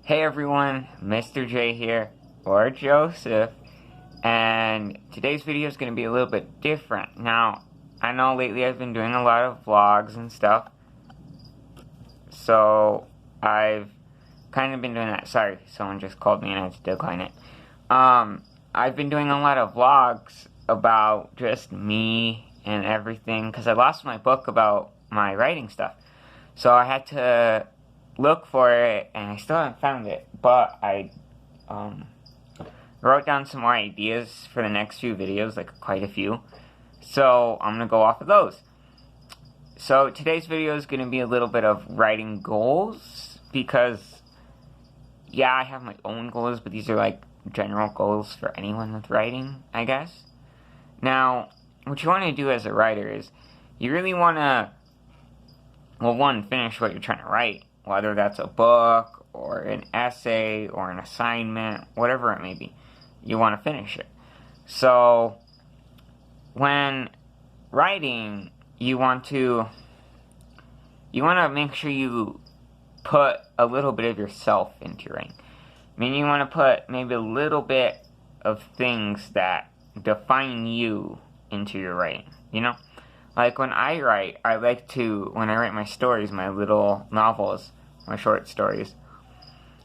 Hey everyone, Mr. J here, or Joseph, and today's video is going to be a little bit different. Now, I know lately I've been doing a lot of vlogs and stuff, so I've kind of been doing that. Sorry, someone just called me and I had to decline it. I've been doing a lot of vlogs about just me and everything, because I lost my book about my writing stuff, so I had to look for it, and I still haven't found it, but I wrote down some more ideas for the next few videos, like quite a few, so I'm gonna go off of those. So today's video is gonna be a little bit of writing goals, because yeah, I have my own goals, but these are like general goals for anyone with writing, I guess. Now, what you want to do as a writer is, you really want to, well, one, finish what you're trying to write, whether that's a book, or an essay, or an assignment, whatever it may be. You want to finish it. So, when writing, you want to make sure you put a little bit of yourself into your writing. I mean, you want to put maybe a little bit of things that define you into your writing, you know? Like when I write, when I write my stories, my little novels, my short stories,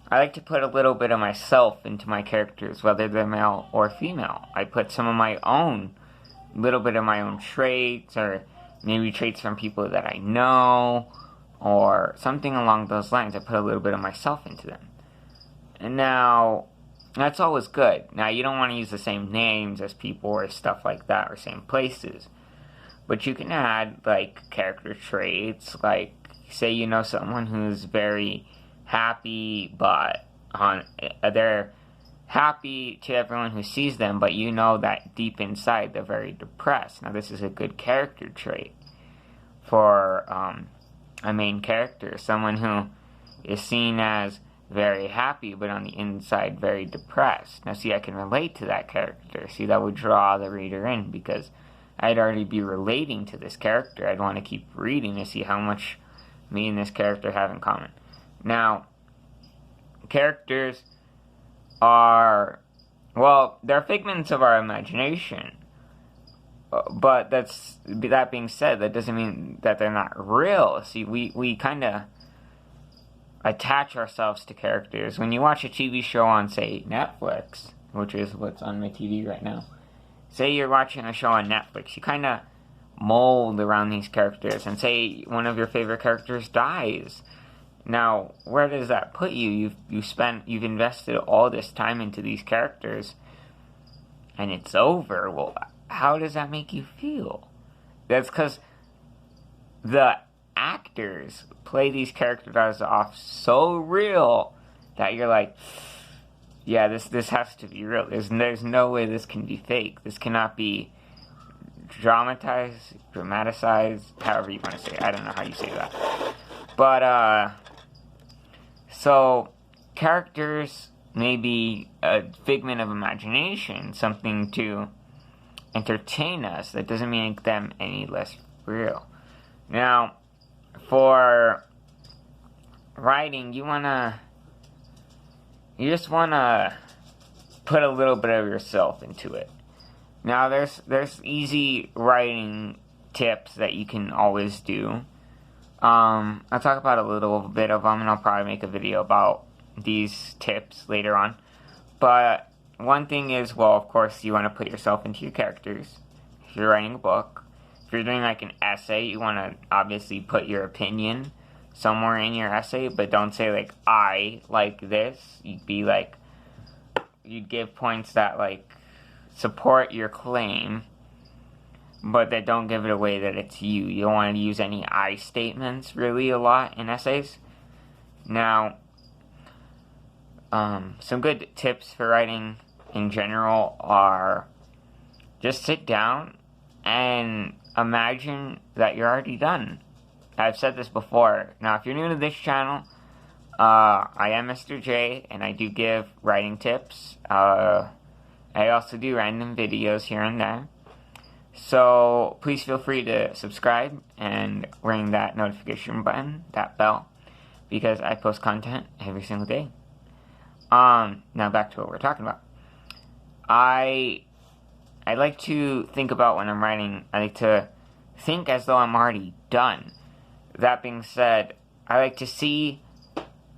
I like to put a little bit of myself into my characters, whether they're male or female. I put some of my own, little bit of my own traits, or maybe traits from people that I know, or something along those lines. I put a little bit of myself into them. And now, that's always good. Now, you don't want to use the same names as people or stuff like that, or same places. But you can add, like, character traits, like, say you know someone who's very happy, but they're happy to everyone who sees them, but you know that deep inside they're very depressed. Now, this is a good character trait for a main character, someone who is seen as very happy, but on the inside very depressed. Now, see, I can relate to that character. See, that would draw the reader in, because I'd already be relating to this character. I'd want to keep reading to see how much me and this character have in common. Now, characters are, well, they're figments of our imagination. But that being said, that doesn't mean that they're not real. See, we kind of attach ourselves to characters. When you watch a TV show on, say, Netflix, which is what's on my TV right now, say you're watching a show on Netflix, you kind of mold around these characters, and say one of your favorite characters dies. Now, where does that put you? You've invested all this time into these characters, and it's over. Well, how does that make you feel? That's because the actors play these characters off so real that you're like, yeah, this has to be real. There's no way this can be fake. This cannot be dramatized, however you want to say it. I don't know how you say that. But, so, characters may be a figment of imagination, something to entertain us. That doesn't make them any less real. Now, for writing, you just wanna put a little bit of yourself into it. Now, there's easy writing tips that you can always do. I'll talk about a little bit of them, and I'll probably make a video about these tips later on. But one thing is, well, of course, you want to put yourself into your characters. If you're writing a book, if you're doing like an essay, you want to obviously put your opinion somewhere in your essay, but don't say like, I like this. You'd be like, you'd give points that like support your claim, but that don't give it away that it's you. You don't want to use any I statements really a lot in essays. Now, some good tips for writing in general are just sit down and imagine that you're already done. I've said this before. Now, if you're new to this channel, I am Mr. J, and I do give writing tips. I also do random videos here and there. So, please feel free to subscribe and ring that notification button, that bell, because I post content every single day. Now back to what we're talking about. I like to think about when I'm writing, I like to think as though I'm already done. That being said, I like to see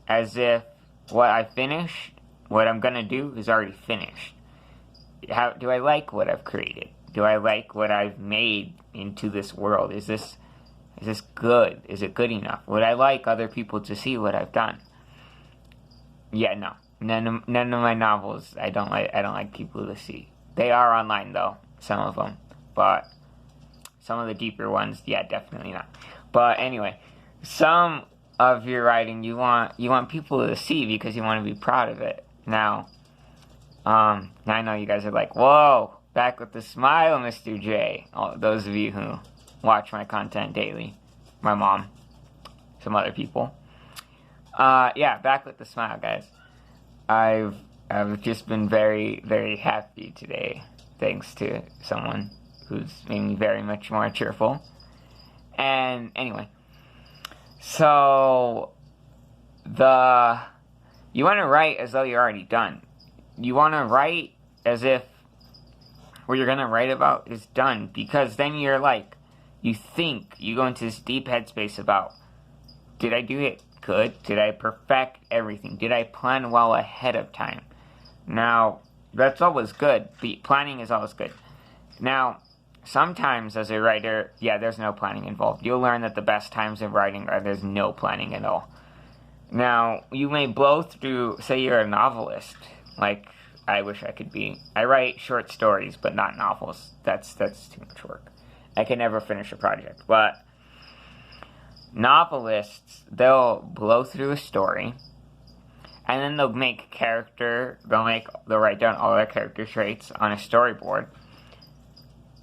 as if what I finished, what I'm gonna do, is already finished. Do I like what I've created? Do I like what I've made into this world? Is this good? Is it good enough? Would I like other people to see what I've done? Yeah, no. None of my novels I don't like people to see. They are online though, some of them. But some of the deeper ones, yeah, definitely not. But anyway, some of your writing you want people to see because you want to be proud of it. Now I know you guys are like, whoa, back with the smile, Mr. J. All those of you who watch my content daily. My mom. Some other people. Yeah, back with the smile, guys. I've just been very, very happy today, thanks to someone who's made me very much more cheerful. And anyway, so you want to write as though you're already done. You want to write as if what you're going to write about is done, because then you're like, you go into this deep headspace about, did I do it good? Did I perfect everything? Did I plan well ahead of time? Now, that's always good. Planning is always good. Now, sometimes as a writer, yeah, there's no planning involved. You'll learn that the best times of writing are there's no planning at all. Now, you may blow through, say you're a novelist, like I wish I could be. I write short stories, but not novels. That's too much work. I can never finish a project. But novelists, they'll blow through a story, and then they'll write down all their character traits on a storyboard,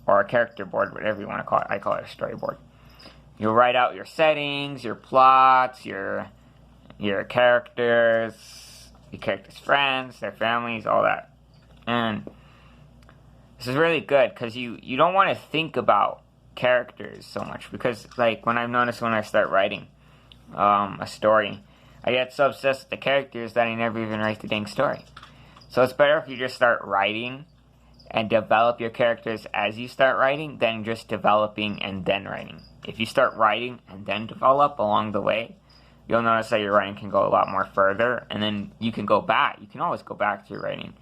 or a character board, whatever you want to call it. I call it a storyboard. You'll write out your settings, your plots, your characters, your characters' friends, their families, all that. And this is really good, because you don't want to think about characters so much, because like when I've noticed when I start writing a story, I get so obsessed with the characters that I never even write the dang story. So it's better if you just start writing and develop your characters as you start writing than just developing and then writing. If you start writing and then develop along the way, you'll notice that your writing can go a lot more further, and then you can go back. You can always go back to your writing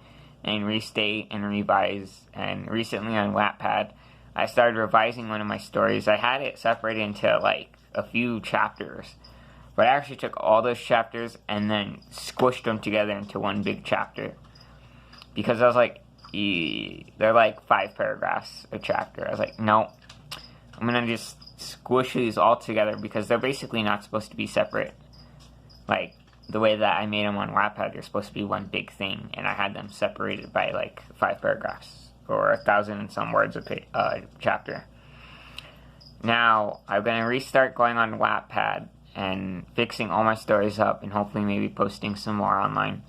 and restate and revise. And recently on Wattpad, I started revising one of my stories. I had it separated into like a few chapters, but I actually took all those chapters and then squished them together into one big chapter, because I was like, they're like 5 paragraphs a chapter. I was like, no, I'm gonna just squish these all together, because they're basically not supposed to be separate. Like the way that I made them on Wattpad, they're supposed to be one big thing, and I had them separated by like 5 paragraphs. Or 1,000 and some words a chapter. Now, I'm going to restart going on Wattpad and fixing all my stories up, and hopefully maybe posting some more online.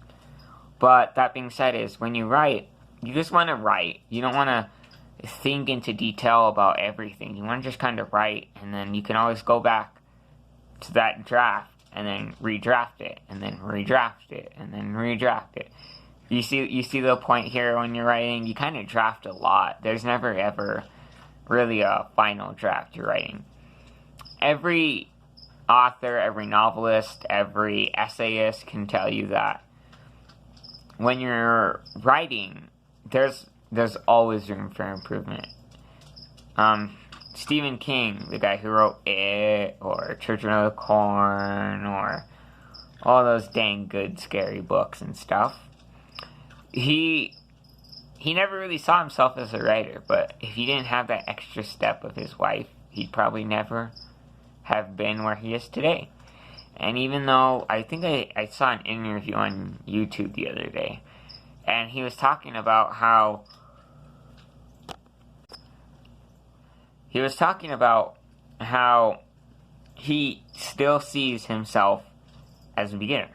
But that being said, is when you write, you just want to write. You don't want to think into detail about everything. You want to just kind of write, and then you can always go back to that draft and then redraft it, and then redraft it, and then redraft it. You see the point here when you're writing, you kind of draft a lot. There's never ever really a final draft you're writing. Every author, every novelist, every essayist can tell you that when you're writing, there's always room for improvement. Stephen King, the guy who wrote It, or Children of the Corn, or all those dang good scary books and stuff, he never really saw himself as a writer, but if he didn't have that extra step of his wife, he'd probably never have been where he is today. And even though, I think I saw an interview on YouTube the other day, and he was talking about how he still sees himself as a beginner.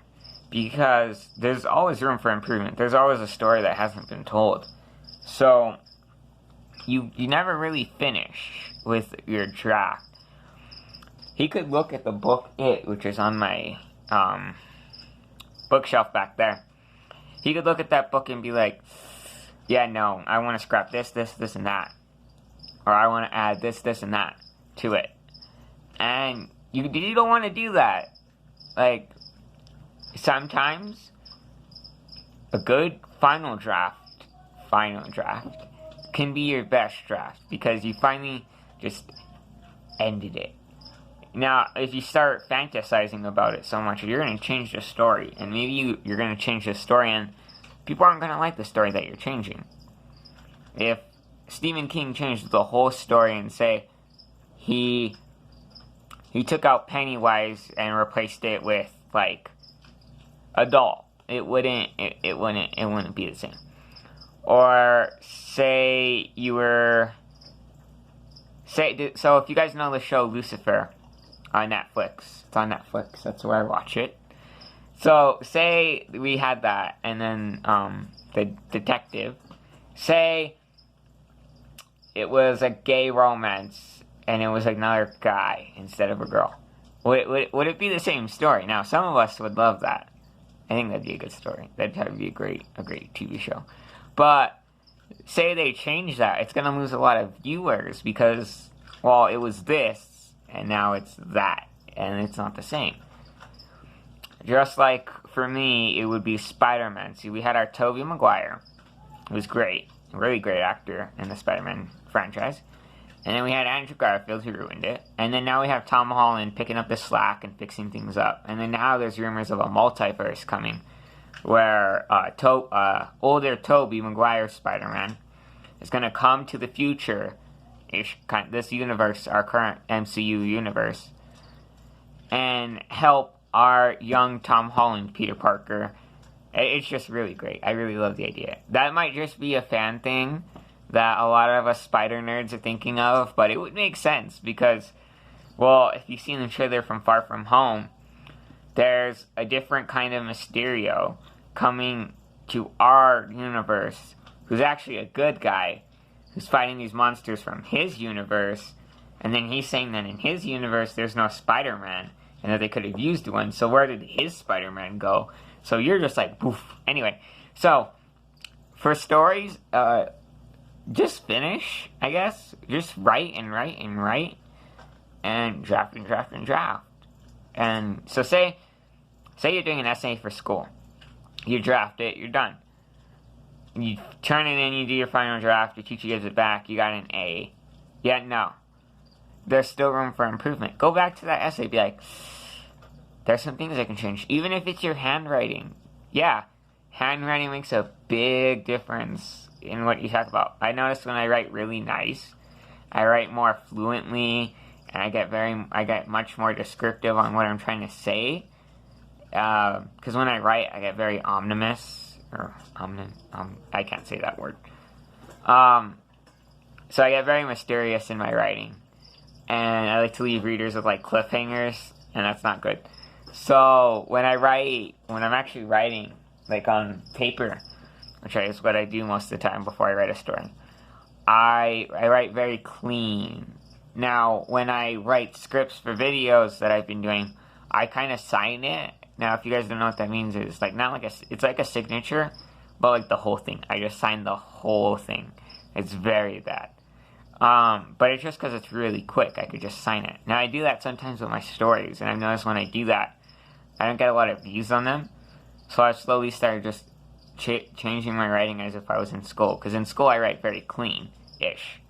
Because there's always room for improvement. There's always a story that hasn't been told. So, you never really finish with your draft. He could look at the book It, which is on my bookshelf back there. he could look at that book and be like, yeah, no, I want to scrap this, this, this, and that. Or I want to add this, this, and that to it. And you don't want to do that. Like, sometimes a good final draft can be your best draft because you finally just ended it. Now, if you start fantasizing about it so much, you're going to change the story. And maybe you're going to change the story and people aren't going to like the story that you're changing. If Stephen King changed the whole story and say he took out Pennywise and replaced it with, like, a doll, it wouldn't be the same. Or say so if you guys know the show Lucifer on Netflix, it's on Netflix, that's where I watch it. So say we had that, and then the detective, say it was a gay romance and it was another guy instead of a girl. Would it be the same story? Now, some of us would love that. I think that'd be a good story. That'd probably be a great TV show. But say they change that, it's going to lose a lot of viewers because, well, it was this, and now it's that, and it's not the same. Just like, for me, it would be SpiderMan. See, we had our Tobey Maguire, who was great, a really great actor in the Spider-Man franchise. And then we had Andrew Garfield, who ruined it. And then now we have Tom Holland picking up the slack and fixing things up. And then now there's rumors of a multiverse coming, where older Tobey Maguire Spider-Man is going to come to the future, this universe, our current MCU universe, and help our young Tom Holland Peter Parker. It's just really great. I really love the idea. That might just be a fan thing that a lot of us spider nerds are thinking of, but it would make sense because, well, if you've seen the trailer from Far From Home, there's a different kind of Mysterio coming to our universe who's actually a good guy who's fighting these monsters from his universe, and then he's saying that in his universe there's no Spider-Man and that they could have used one, so where did his Spider-Man go? So you're just like, poof. Anyway, so for stories, just finish, I guess. Just write and write and write. And draft and draft and draft. And so say you're doing an essay for school. You draft it, you're done. You turn it in, you do your final draft, your teacher gives it back, you got an A. Yeah, no. There's still room for improvement. Go back to that essay, be like, there's some things I can change. Even if it's your handwriting. Yeah, handwriting makes a big difference in what you talk about. I notice when I write really nice, I write more fluently, and I get much more descriptive on what I'm trying to say. Because when I write, I get very ominous, or I can't say that word. So I get very mysterious in my writing, and I like to leave readers with like cliffhangers, and that's not good. So when I'm actually writing, like on paper, which is what I do most of the time before I write a story, I write very clean. Now, when I write scripts for videos that I've been doing, I kind of sign it. Now, if you guys don't know what that means, it's like it's like a signature, but like the whole thing. I just sign the whole thing. It's very bad. But it's just because it's really quick. I could just sign it. Now, I do that sometimes with my stories, and I've noticed when I do that, I don't get a lot of views on them. So I slowly started just changing my writing as if I was in school. Because in school, I write very clean-ish.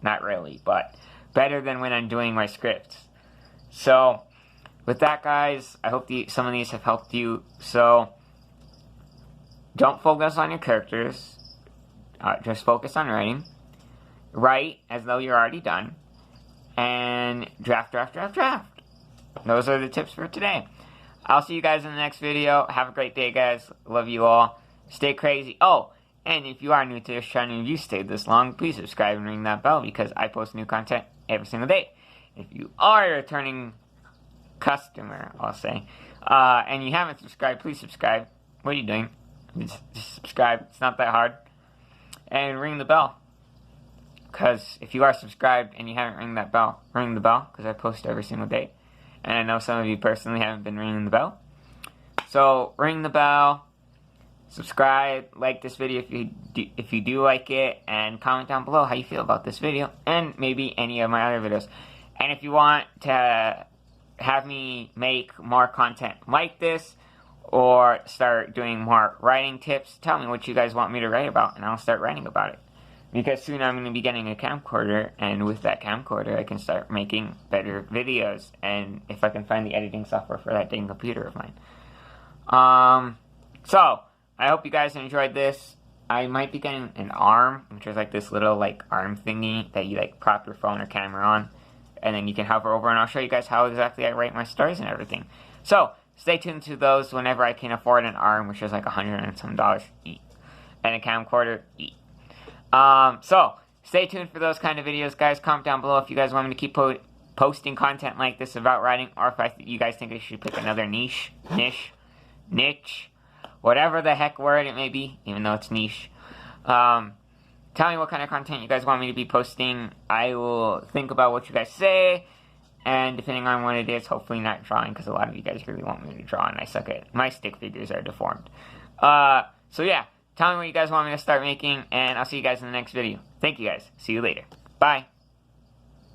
Not really, but better than when I'm doing my scripts. So, with that, guys, I hope some of these have helped you. So, don't focus on your characters. Just focus on writing. Write as though you're already done. And draft, draft, draft, draft. Those are the tips for today. I'll see you guys in the next video. Have a great day, guys. Love you all. Stay crazy. Oh, and if you are new to this channel and you stayed this long, please subscribe and ring that bell because I post new content every single day. If you are a returning customer, I'll say, and you haven't subscribed, please subscribe. What are you doing? Just subscribe. It's not that hard. And ring the bell. Because if you are subscribed and you haven't ring the bell, because I post every single day. And I know some of you personally haven't been ringing the bell. So, ring the bell, subscribe, like this video if you do like it, and comment down below how you feel about this video, and maybe any of my other videos. And if you want to have me make more content like this, or start doing more writing tips, tell me what you guys want me to write about, and I'll start writing about it. Because soon I'm going to be getting a camcorder, and with that camcorder I can start making better videos, and if I can find the editing software for that dang computer of mine. So, I hope you guys enjoyed this. I might be getting an arm, which is like this little like arm thingy that you like prop your phone or camera on, and then you can hover over, and I'll show you guys how exactly I write my stories and everything. So, stay tuned to those whenever I can afford an arm, which is like $100 and some each, and a camcorder each. So, stay tuned for those kind of videos, guys. Comment down below if you guys want me to keep posting content like this about writing, or if you guys think I should pick another niche, whatever the heck word it may be, even though it's niche. Tell me what kind of content you guys want me to be posting. I will think about what you guys say, and depending on what it is, hopefully not drawing, because a lot of you guys really want me to draw, and I suck at it. My stick figures are deformed. So yeah. Tell me what you guys want me to start making, and I'll see you guys in the next video. Thank you guys. See you later. Bye.